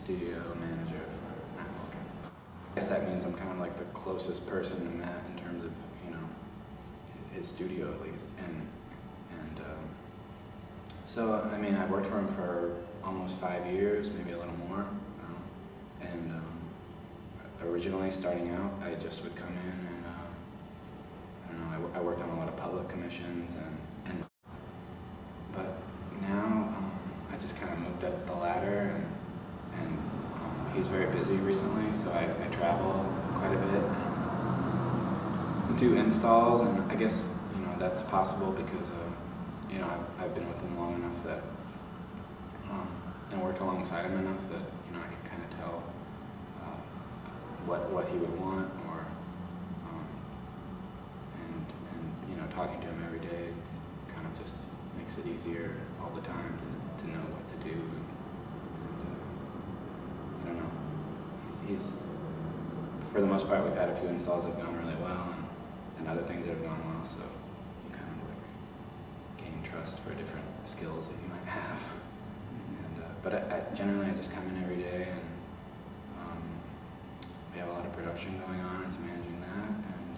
studio manager for Matt Mullican. I guess that means I'm kind of like the closest person to Matt in terms of, you know, his studio at least. So, I mean, I've worked for him for almost 5 years, maybe a little more. And originally starting out, I just would come in and, I don't know, I worked on a lot of public commissions but now I just kind of moved up the ladder and he's very busy recently, so I travel quite a bit and do installs, and I guess, you know, that's possible because, you know, I've been with him long enough that, and worked alongside him enough that, you know, I can kind of tell what he would want, or and you know, talking to him every day kind of just makes it easier all the time to know what to do. I don't know. He's for the most part, we've had a few installs that have gone really well, and other things that have gone well. So you kind of like gain trust for different skills that you might have. And but generally I just come in every day, and we have a lot of production going on. It's managing that, and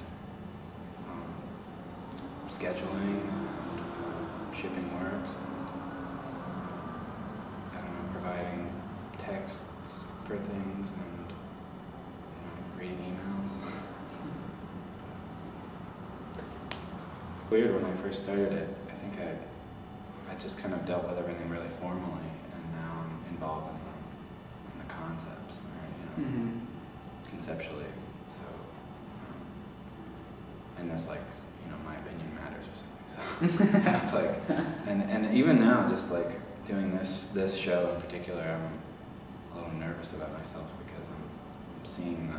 scheduling, and shipping works, and I don't know, providing texts for things, and, you know, reading emails. Weird, when I first started it, I think I just kind of dealt with everything really formally, and now I'm involved in the concepts, right, you know, conceptually. So, and there's like, you know, my opinion matters or something. So it's like, and even now, just like doing this show in particular, I'm a little nervous about myself because I'm seeing the, I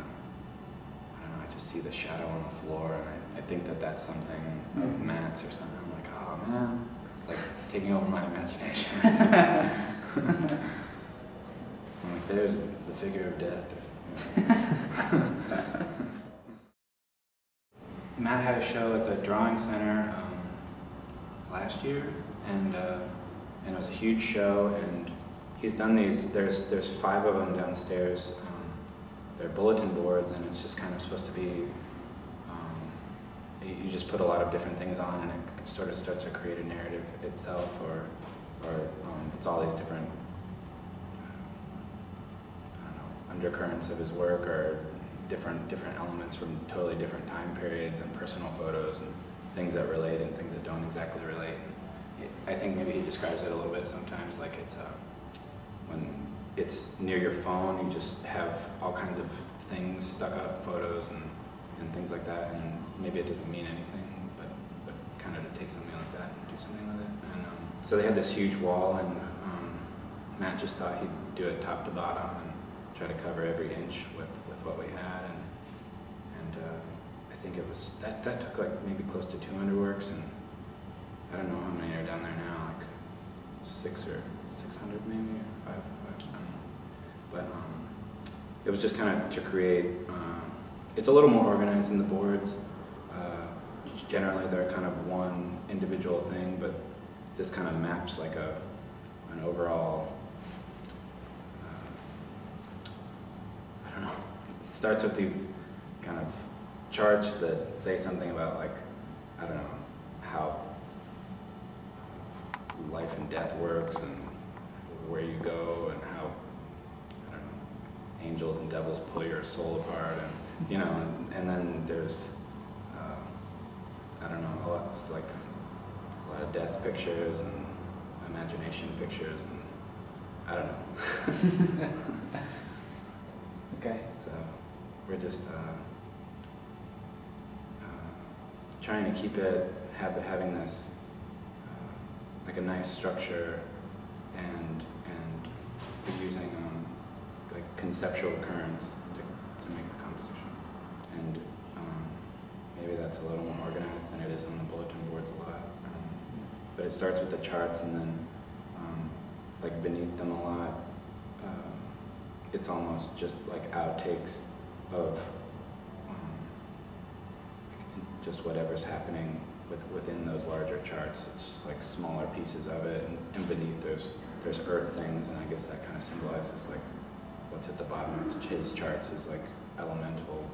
don't know, I just see the shadow on the floor, and I think that that's something of Matt's or something. I'm like, oh man, it's like taking over my imagination or something. I'm like, there's the figure of death or something. Matt had a show at the Drawing Center last year, and it was a huge show, and he's done these, there's 5 of them downstairs. They're bulletin boards, and it's just kind of supposed to be, you just put a lot of different things on, and it sort of starts to create a narrative itself, or it's all these different, I don't know, undercurrents of his work, or different elements from totally different time periods, and personal photos, and things that relate and things that don't exactly relate. I think maybe he describes it a little bit sometimes like it's when it's near your phone, you just have all kinds of things stuck up, photos and things like that, and maybe it doesn't mean anything, but kind of to take something like that and do something with it. And so they had this huge wall, and Matt just thought he'd do it top to bottom and try to cover every inch with what we had, and I think it was that took like maybe close to 200 works, and I don't know how many are down there now, like 600 or 600 maybe, or 5, I don't know. But it was just kind of to create, it's a little more organized than the boards. Generally they're kind of one individual thing, but this kind of maps like an overall, I don't know, it starts with these kind of charts that say something about, like, I don't know, how life and death works, and where you go, and how, I don't know, angels and devils pull your soul apart, and, you know, and then there's, I don't know, it's like a lot of death pictures and imagination pictures, and I don't know. Okay. So we're just trying to keep it, having this like a nice structure, and we're using like conceptual currents to make the composition, and maybe that's a little more organized than it is on the bulletin boards a lot. But it starts with the charts, and then like beneath them a lot, it's almost just like outtakes of just whatever's happening within those larger charts. It's just like smaller pieces of it, and beneath there's earth things, and I guess that kind of symbolizes like points at the bottom of his charts as like elemental